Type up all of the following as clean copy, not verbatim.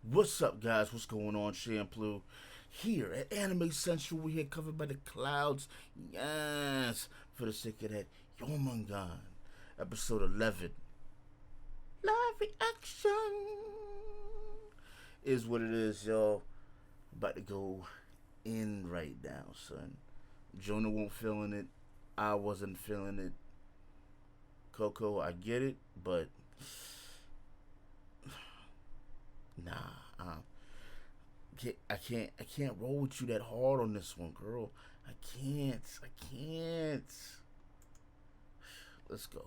What's up, guys? What's going on? Shampoo here at Anime Central. We're here covered by the clouds. Yes, for the sake of that, Jormungand, episode 11. Live reaction is what it is, y'all. About to go in right now, son. Jonah won't feeling it. I wasn't feeling it. Coco, I get it, but nah, I can't roll with you that hard on this one, girl. I can't. Let's go.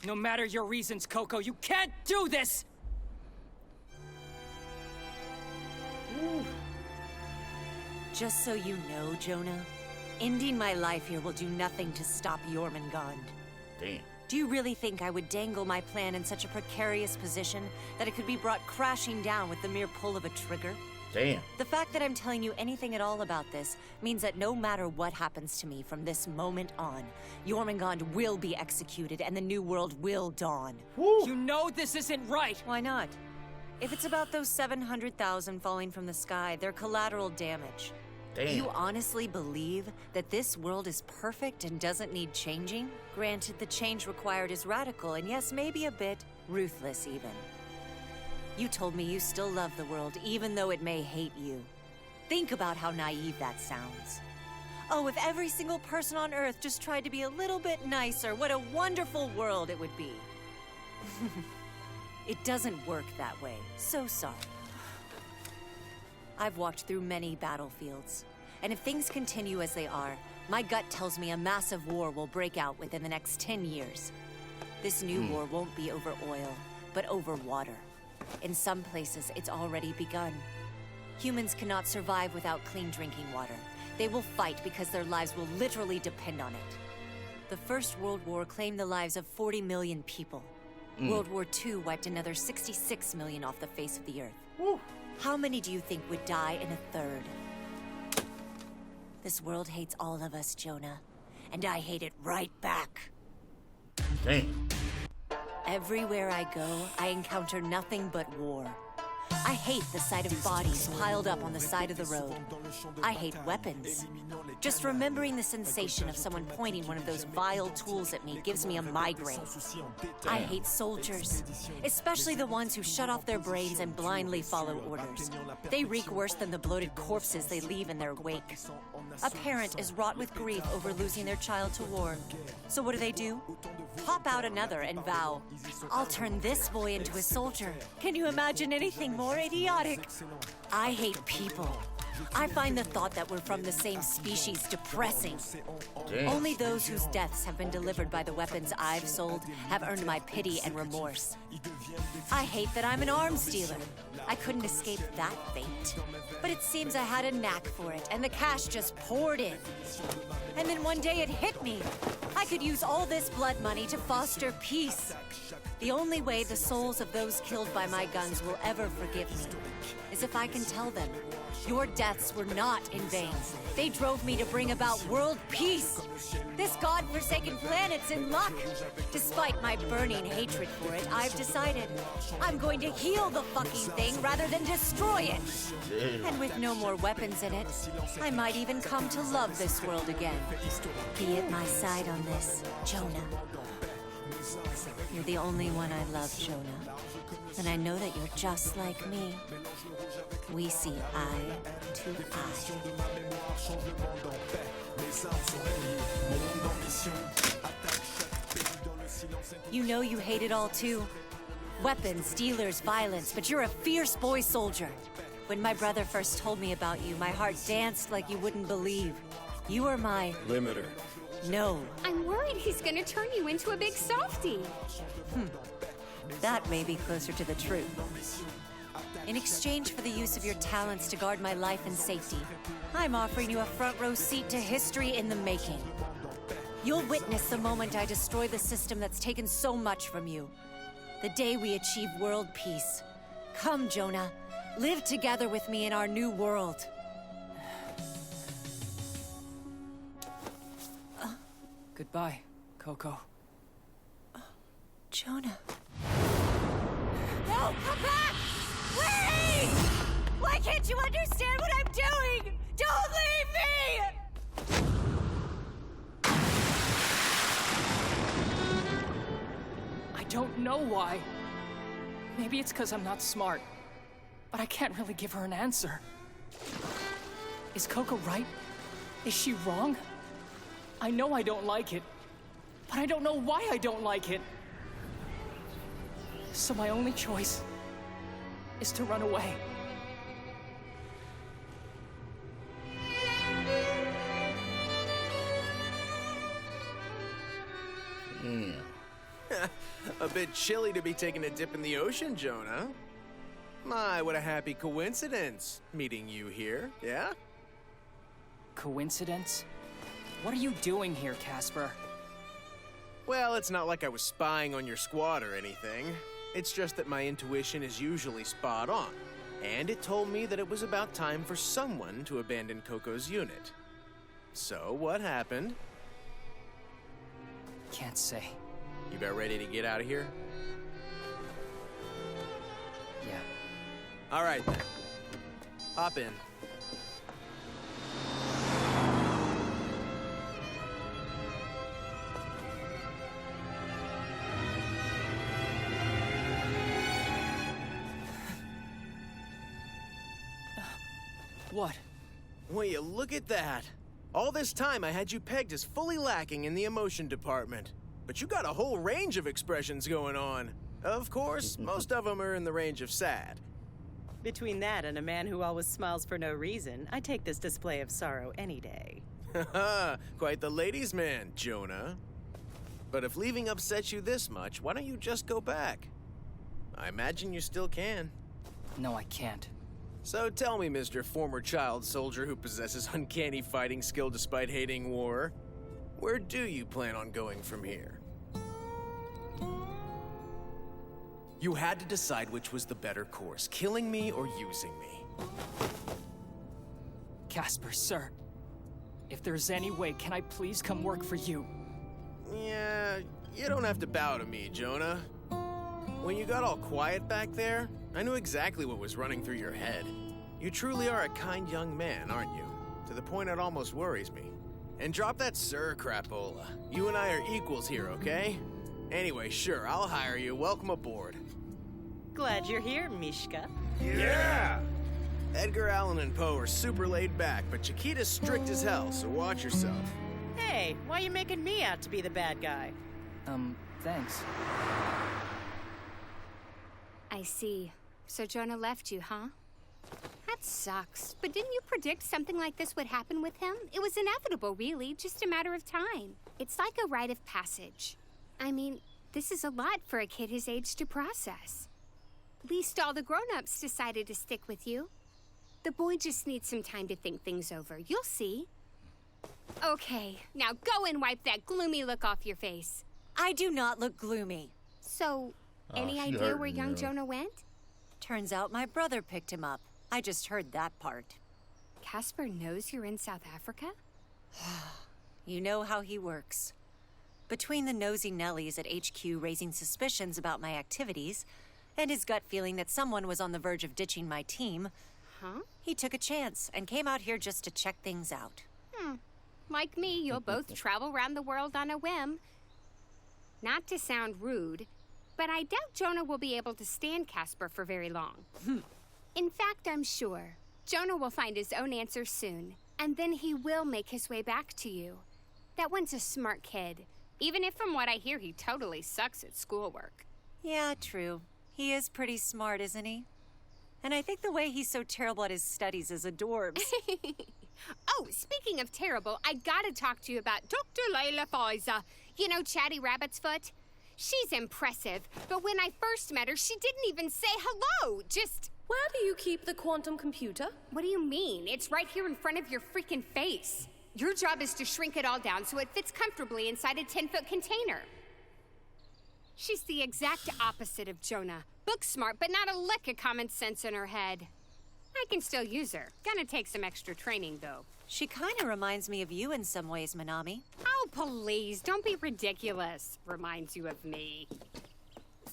No matter your reasons, Coco, you can't do this! Ooh. Just so you know, Jonah, ending my life here will do nothing to stop Jormungand. Damn. Do you really think I would dangle my plan in such a precarious position that it could be brought crashing down with the mere pull of a trigger? Damn. The fact that I'm telling you anything at all about this means that no matter what happens to me from this moment on, Jormungand will be executed and the new world will dawn. Woo. You know this isn't right! Why not? If it's about those 700,000 falling from the sky, they're collateral damage. Damn. You honestly believe that this world is perfect and doesn't need changing? Granted, the change required is radical and yes, maybe a bit ruthless even. You told me you still love the world even though it may hate you. Think about how naive that sounds. Oh, if every single person on Earth just tried to be a little bit nicer, what a wonderful world it would be. It doesn't work that way. So sorry. I've walked through many battlefields, and if things continue as they are, my gut tells me a massive war will break out within the next 10 years. This new war won't be over oil, but over water. In some places, it's already begun. Humans cannot survive without clean drinking water. They will fight because their lives will literally depend on it. The First World War claimed the lives of 40 million people. World War II wiped another 66 million off the face of the earth. Woo. How many do you think would die in a third? This world hates all of us, Jonah. And I hate it right back. Damn. Everywhere I go, I encounter nothing but war. I hate the sight of bodies piled up on the side of the road. I hate weapons. Just remembering the sensation of someone pointing one of those vile tools at me gives me a migraine. I hate soldiers, especially the ones who shut off their brains and blindly follow orders. They reek worse than the bloated corpses they leave in their wake. A parent is wrought with grief over losing their child to war. So what do? Pop out another and vow, I'll turn this boy into a soldier. Can you imagine anything more idiotic? I hate people. I find the thought that we're from the same species depressing. Damn. Only those whose deaths have been delivered by the weapons I've sold have earned my pity and remorse. I hate that I'm an arms dealer. I couldn't escape that fate. But it seems I had a knack for it, and the cash just poured in. And then one day it hit me. I could use all this blood money to foster peace. The only way the souls of those killed by my guns will ever forgive me is if I can tell them, your deaths were not in vain. They drove me to bring about world peace. This godforsaken planet's in luck. Despite my burning hatred for it, I've decided I'm going to heal the fucking thing rather than destroy it. And with no more weapons in it, I might even come to love this world again. Be at my side on this, Jonah. You're the only one I love, Jonah. And I know that you're just like me. We see eye to eye. You know you hate it all too. Weapons, dealers, violence, but you're a fierce boy soldier. When my brother first told me about you, my heart danced like you wouldn't believe. You are my... limiter. No. I'm worried he's gonna turn you into a big softie. That may be closer to the truth. In exchange for the use of your talents to guard my life and safety, I'm offering you a front row seat to history in the making. You'll witness the moment I destroy the system that's taken so much from you. The day we achieve world peace. Come, Jonah. Live together with me in our new world. Goodbye, Coco. Jonah. don't know why. Maybe it's because I'm not smart, but I can't really give her an answer. Is Coco right? Is she wrong? I know I don't like it, but I don't know why I don't like it. So my only choice is to run away. A bit chilly to be taking a dip in the ocean, Jonah. My, what a happy coincidence, meeting you here, yeah? Coincidence? What are you doing here, Casper? Well, it's not like I was spying on your squad or anything. It's just that my intuition is usually spot on, and it told me that it was about time for someone to abandon Coco's unit. So, what happened? Can't say. You about ready to get out of here? Yeah. All right, then. Hop in. What? Will you look at that? All this time I had you pegged as fully lacking in the emotion department. But you got a whole range of expressions going on. Of course, most of them are in the range of sad. Between that and a man who always smiles for no reason, I take this display of sorrow any day. Haha, quite the ladies' man, Jonah. But if leaving upsets you this much, why don't you just go back? I imagine you still can. No, I can't. So tell me, Mr. Former Child Soldier who possesses uncanny fighting skill despite hating war, where do you plan on going from here? You had to decide which was the better course, killing me or using me. Casper, sir. If there's any way, can I please come work for you? Yeah, you don't have to bow to me, Jonah. When you got all quiet back there, I knew exactly what was running through your head. You truly are a kind young man, aren't you? To the point it almost worries me. And drop that sir crapola. You and I are equals here, okay? Anyway, sure, I'll hire you. Welcome aboard. Glad you're here, Mishka. Yeah! Edgar Allan and Poe are super laid back, but Chiquita's strict as hell, so watch yourself. Hey, why are you making me out to be the bad guy? Thanks. I see. So Jonah left you, huh? That sucks. But didn't you predict something like this would happen with him? It was inevitable, really, just a matter of time. It's like a rite of passage. I mean, this is a lot for a kid his age to process. At least all the grown-ups decided to stick with you. The boy just needs some time to think things over. You'll see. Okay, now go and wipe that gloomy look off your face. I do not look gloomy. So, any she idea hurting where young you. Jonah went? Turns out my brother picked him up. I just heard that part. Casper knows you're in South Africa? You know how he works. Between the nosy Nellies at HQ raising suspicions about my activities, and his gut feeling that someone was on the verge of ditching my team, he took a chance and came out here just to check things out. Like me, you'll both travel around the world on a whim. Not to sound rude, but I doubt Jonah will be able to stand Casper for very long. In fact, I'm sure. Jonah will find his own answer soon, and then he will make his way back to you. That one's a smart kid, even if from what I hear he totally sucks at schoolwork. Yeah, true. He is pretty smart, isn't he? And I think the way he's so terrible at his studies is adorbs. Oh, speaking of terrible, I gotta talk to you about Dr. Layla Faiza. You know Chatty Rabbit's Foot? She's impressive, but when I first met her, she didn't even say hello, just... Where do you keep the quantum computer? What do you mean? It's right here in front of your freaking face. Your job is to shrink it all down so it fits comfortably inside a 10-foot container. She's the exact opposite of Jonah. Book smart, but not a lick of common sense in her head. I can still use her. Gonna take some extra training, though. She kind of reminds me of you in some ways, Manami. Oh, please, don't be ridiculous. Reminds you of me.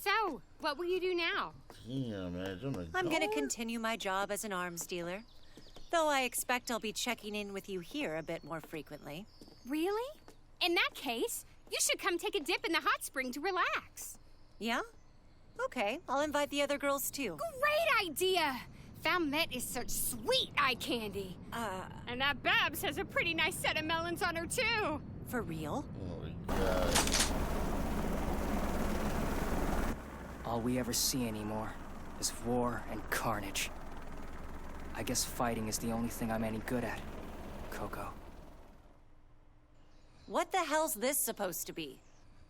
So, what will you do now? Yeah, man. I'm going to continue my job as an arms dealer, though I expect I'll be checking in with you here a bit more frequently. Really? In that case, you should come take a dip in the hot spring to relax. Yeah? Okay, I'll invite the other girls too. Great idea! Falmette is such sweet eye candy. And that Babs has a pretty nice set of melons on her, too. For real? Oh my god. All we ever see anymore is war and carnage. I guess fighting is the only thing I'm any good at, Coco. What the hell's this supposed to be?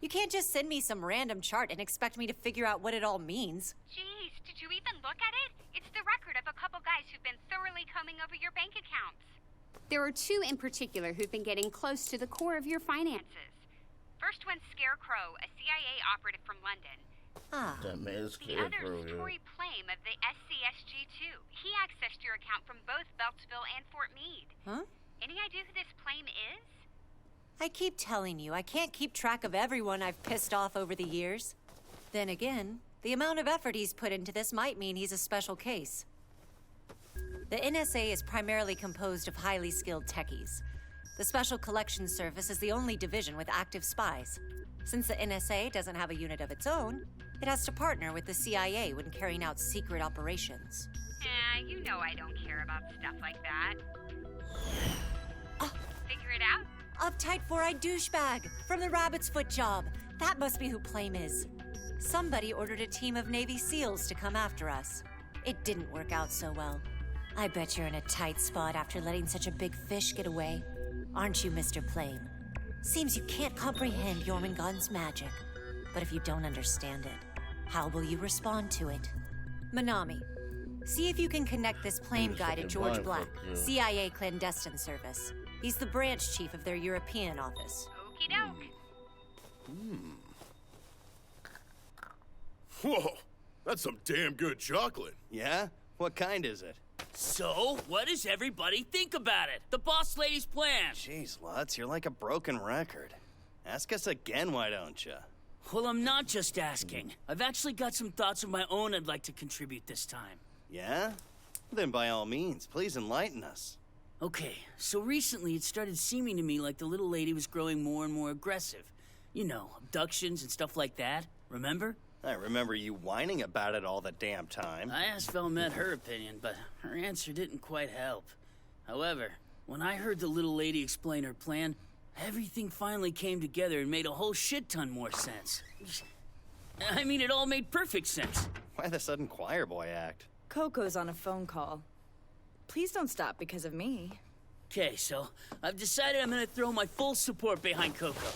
You can't just send me some random chart and expect me to figure out what it all means. Jeez, did you even look at it? It's the record of a couple guys who've been thoroughly combing over your bank accounts. There are two in particular who've been getting close to the core of your finances. First one's Scarecrow, a CIA operative from London. Ah. That man is The other's Scarecrow, yeah. Tory Plame of the SCSG-2. He accessed your account from both Beltsville and Fort Meade. Huh? Any idea who this Plame is? I keep telling you, I can't keep track of everyone I've pissed off over the years. Then again, the amount of effort he's put into this might mean he's a special case. The NSA is primarily composed of highly skilled techies. The Special Collections Service is the only division with active spies. Since the NSA doesn't have a unit of its own, it has to partner with the CIA when carrying out secret operations. You know I don't care about stuff like that. Figure it out? Uptight four-eyed douchebag from the Rabbit's Foot job. That must be who Plame is. Somebody ordered a team of Navy SEALs to come after us. It didn't work out so well. I bet you're in a tight spot after letting such a big fish get away. Aren't you, Mr. Plame? Seems you can't comprehend Jormungand's magic. But if you don't understand it, how will you respond to it? Manami, see if you can connect this Plame guy to George Black, CIA clandestine service. He's the branch chief of their European office. Okie doke. Whoa, that's some damn good chocolate. Yeah? What kind is it? So, what does everybody think about it? The boss lady's plan. Jeez, Lutz, you're like a broken record. Ask us again, why don't you? Well, I'm not just asking. I've actually got some thoughts of my own I'd like to contribute this time. Yeah? Then by all means, please enlighten us. Okay, so recently it started seeming to me like the little lady was growing more and more aggressive. You know, abductions and stuff like that, remember? I remember you whining about it all the damn time. I asked Velmet her opinion, but her answer didn't quite help. However, when I heard the little lady explain her plan, everything finally came together and made a whole shit ton more sense. I mean, it all made perfect sense. Why the sudden choir boy act? Coco's on a phone call. Please don't stop because of me. Okay, so I've decided I'm gonna throw my full support behind Coco.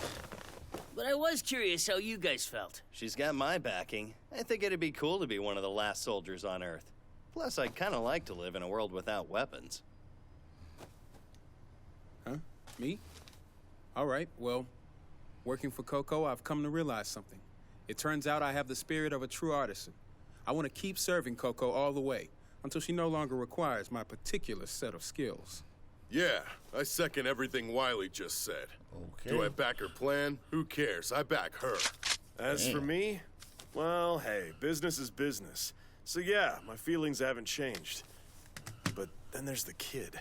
But I was curious how you guys felt. She's got my backing. I think it'd be cool to be one of the last soldiers on Earth. Plus, I'd kind of like to live in a world without weapons. Huh? Me? All right, well, working for Coco, I've come to realize something. It turns out I have the spirit of a true artisan. I want to keep serving Coco all the way, until she no longer requires my particular set of skills. Yeah, I second everything Wiley just said. Okay. Do I back her plan? Who cares? I back her. As for me, well, hey, business is business. So yeah, my feelings haven't changed. But then there's the kid.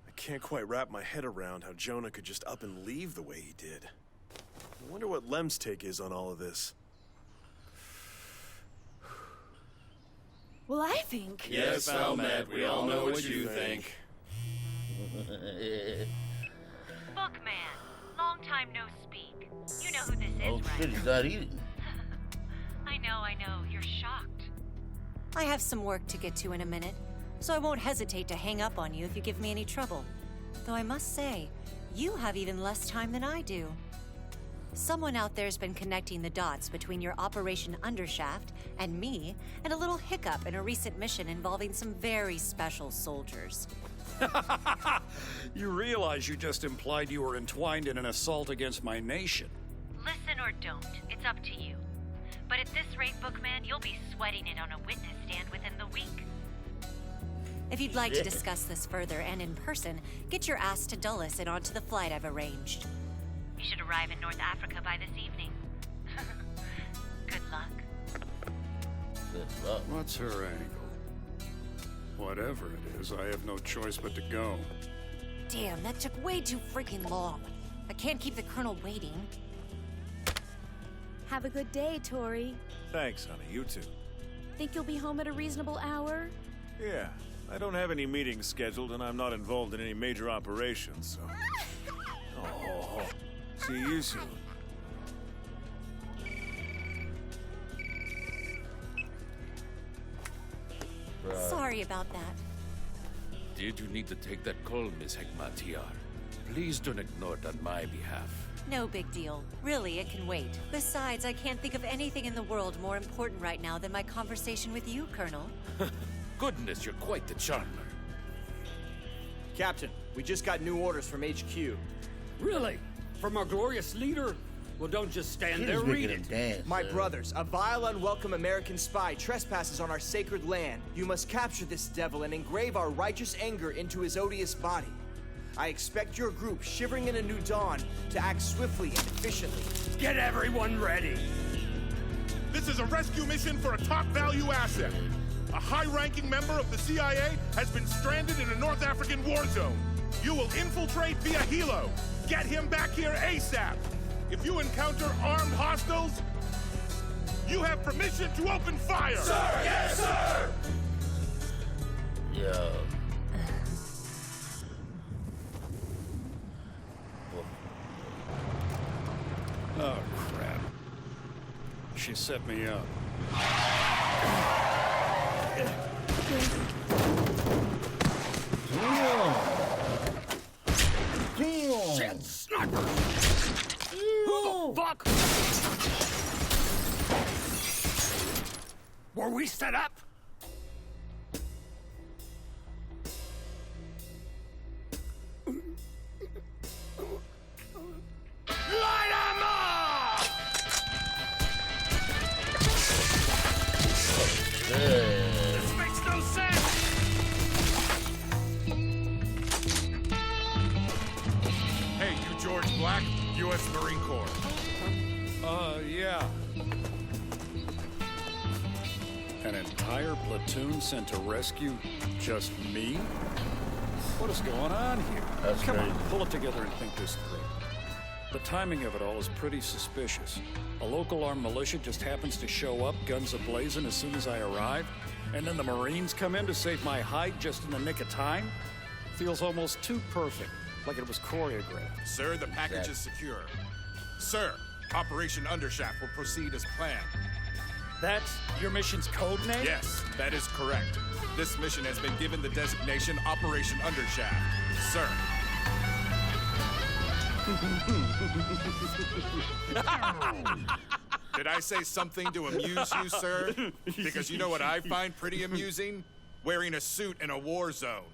I can't quite wrap my head around how Jonah could just up and leave the way he did. I wonder what Lem's take is on all of this. Well, I think... Yes, Valmet, we all know what you think. Bookman, long time no speak. You know who this is, Oh right? shit, he's not eating. I know. You're shocked. I have some work to get to in a minute, so I won't hesitate to hang up on you if you give me any trouble. Though I must say, you have even less time than I do. Someone out there's been connecting the dots between your Operation Undershaft and me, and a little hiccup in a recent mission involving some very special soldiers. You realize you just implied you were entwined in an assault against my nation. Listen or don't, it's up to you. But at this rate, Bookman, you'll be sweating it on a witness stand within the week. If you'd like to discuss this further and in person, get your ass to Dulles and onto the flight I've arranged. You should arrive in North Africa by this evening. Good luck. Good luck. What's her angle? Whatever it is, I have no choice but to go. Damn, that took way too freaking long. I can't keep the Colonel waiting. Have a good day, Tori. Thanks, honey. You too. Think you'll be home at a reasonable hour? Yeah. I don't have any meetings scheduled, and I'm not involved in any major operations, so... Oh, see you soon. Sorry about that. Did you need to take that call, Miss Hekmatyar? Please don't ignore it on my behalf. No big deal. Really, it can wait. Besides, I can't think of anything in the world more important right now than my conversation with you, Colonel. Goodness, you're quite the charmer. Captain, we just got new orders from HQ. Really? From our glorious leader? Well, don't just stand there, read it. My brothers, a vile, unwelcome American spy trespasses on our sacred land. You must capture this devil and engrave our righteous anger into his odious body. I expect your group, shivering in a new dawn, to act swiftly and efficiently. Get everyone ready! This is a rescue mission for a top-value asset. A high-ranking member of the CIA has been stranded in a North African war zone. You will infiltrate via helo. Get him back here ASAP. If you encounter armed hostiles, you have permission to open fire! Sir! Yes, sir! Yo. Oh, crap. She set me up. Damn! Shit, sniper! Who the fuck? Were we set up? Light 'em up! This makes no sense! Hey, you George Black, U.S. Marine Corps. Yeah. An entire platoon sent to rescue just me? What is going on here? That's Come crazy. on, pull it together and think this through. The timing of it all is pretty suspicious. A local armed militia just happens to show up, guns ablazing as soon as I arrive, and then the Marines come in to save my hide just in the nick of time? Feels almost too perfect, like it was choreographed. Sir, the package is secure. Sir, Operation Undershaft will proceed as planned. That's your mission's code name? Yes, that is correct. This mission has been given the designation Operation Undershaft. Sir. Did I say something to amuse you, sir? Because you know what I find pretty amusing? Wearing a suit in a war zone.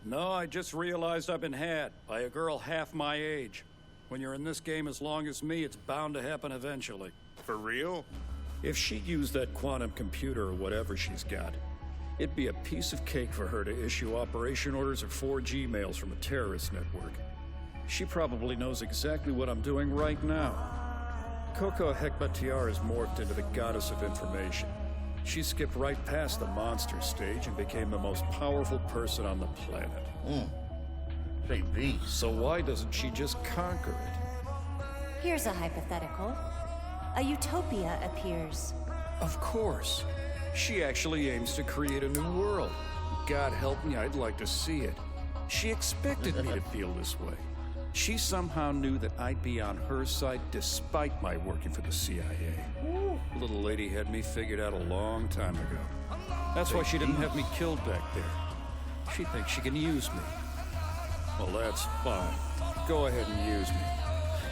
No, I just realized I've been had by a girl half my age. When you're in this game as long as me, it's bound to happen eventually. For real? If she used that quantum computer or whatever she's got, it'd be a piece of cake for her to issue operation orders of 4G mails from a terrorist network. She probably knows exactly what I'm doing right now. Coco Hekmatyar has morphed into the goddess of information. She skipped right past the monster stage and became the most powerful person on the planet. So why doesn't she just conquer it? Here's a hypothetical. A utopia appears. Of course. She actually aims to create a new world. God help me, I'd like to see it. She expected me to feel this way. She somehow knew that I'd be on her side despite my working for the CIA. Little lady had me figured out a long time ago. That's why she didn't have me killed back there. She thinks she can use me. Well, that's fine. Go ahead and use me.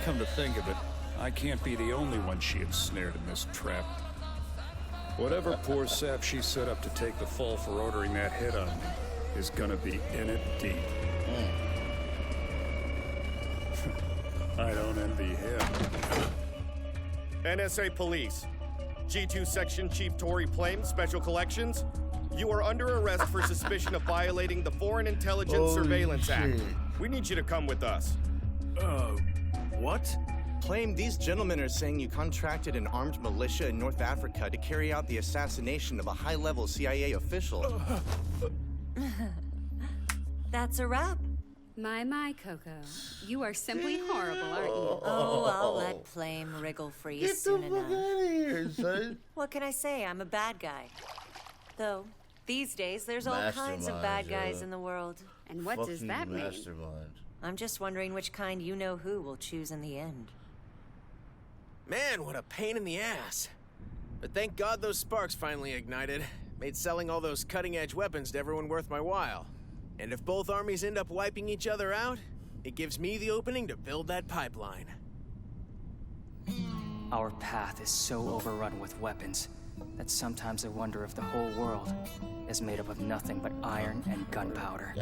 Come to think of it, I can't be the only one she had snared in this trap. Whatever poor sap she set up to take the fall for ordering that hit on me is gonna be in it deep. I don't envy him. NSA Police. G2 Section Chief Tory Plame, Special Collections. You are under arrest for suspicion of violating the Foreign Intelligence Surveillance Act. We need you to come with us. What? Plame, these gentlemen are saying you contracted an armed militia in North Africa to carry out the assassination of a high-level CIA official. That's a wrap. My, Coco. You are simply horrible, aren't you? Oh, I'll let flame wriggle free Get soon the fuck enough. out of here, son. What can I say? I'm a bad guy. Though, these days, there's all kinds of bad guys in the world. And what does that mean? Mastermind. I'm just wondering which kind you-know-who will choose in the end. Man, what a pain in the ass. But thank God those sparks finally ignited. Made selling all those cutting-edge weapons to everyone worth my while. And if both armies end up wiping each other out, it gives me the opening to build that pipeline. Our path is so overrun with weapons that sometimes I wonder if the whole world is made up of nothing but iron and gunpowder.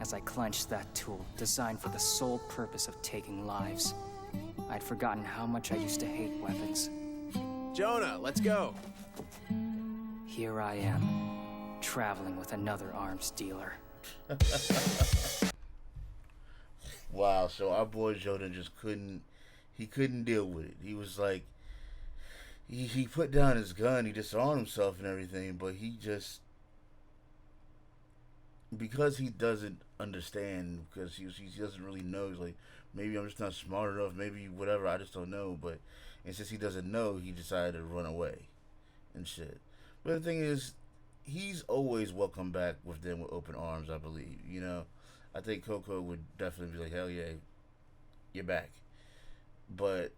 As I clenched that tool, designed for the sole purpose of taking lives, I'd forgotten how much I used to hate weapons. Jonah, let's go. Here I am, traveling with another arms dealer. Wow, so our boy Jonah just couldn't deal with it. He was like, he put down his gun, he disarmed himself and everything, but he just, because he doesn't understand, because he doesn't really know, he's like, maybe I'm just not smart enough, maybe whatever, I just don't know, but, and since he doesn't know, he decided to run away and shit. But the thing is, he's always welcome back with them with open arms, I believe, you know. I think Coco would definitely be like, hell yeah, you're back. But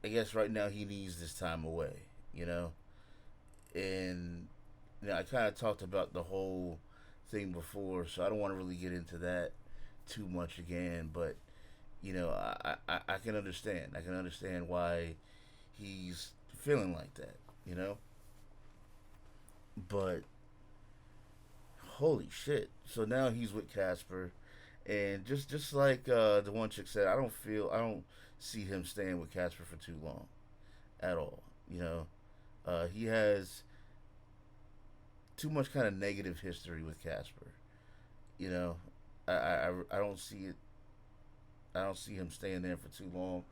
I guess right now he needs this time away, you know. And you know, I kind of talked about the whole thing before, so I don't want to really get into that too much again. But you know, I can understand. I can understand why he's feeling like that, you know. But holy shit! So now he's with Casper, and just like the one chick said, I don't see him staying with Casper for too long, at all. You know, he has too much kind of negative history with Casper. You know, I don't see it. I don't see him staying there for too long,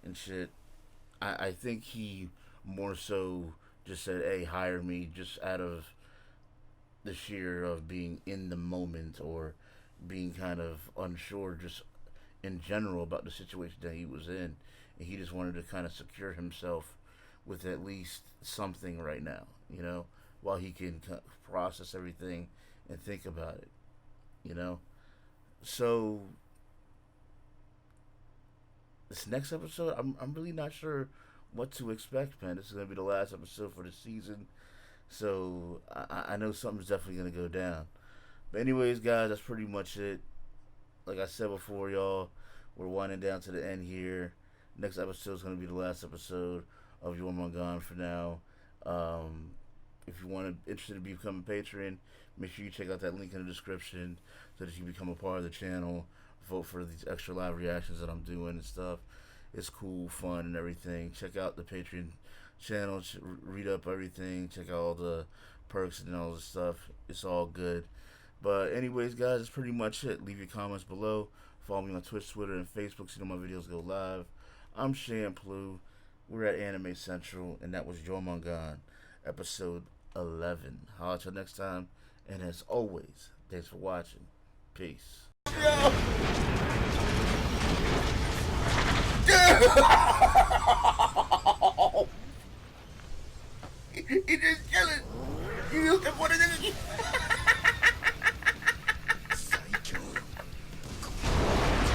and shit. I think he more so just said, "Hey, hire me," just out of the sheer of being in the moment or being kind of unsure just in general about the situation that he was in, and he just wanted to kind of secure himself with at least something right now, you know, while he can process everything and think about it, you know. So this next episode, I'm really not sure what to expect, man. This is gonna be the last episode for the season, so I know something's definitely gonna go down. But anyways, guys, that's pretty much it. Like I said before, y'all, we're winding down to the end here. Next episode is gonna be the last episode of Jormungand for now. If you interested to become a patron, make sure you check out that link in the description so that you can become a part of the channel. Vote for these extra live reactions that I'm doing and stuff. It's cool, fun, and everything. Check out the Patreon channel. Read up everything. Check out all the perks and all the stuff. It's all good. But anyways, guys, that's pretty much it. Leave your comments below. Follow me on Twitch, Twitter, and Facebook so you know my videos go live. I'm Shamplu. We're at Anime Central, and that was Jormungand, episode 11. Holla at you next time, and as always, thanks for watching. Peace. He just killing. He used to put it in.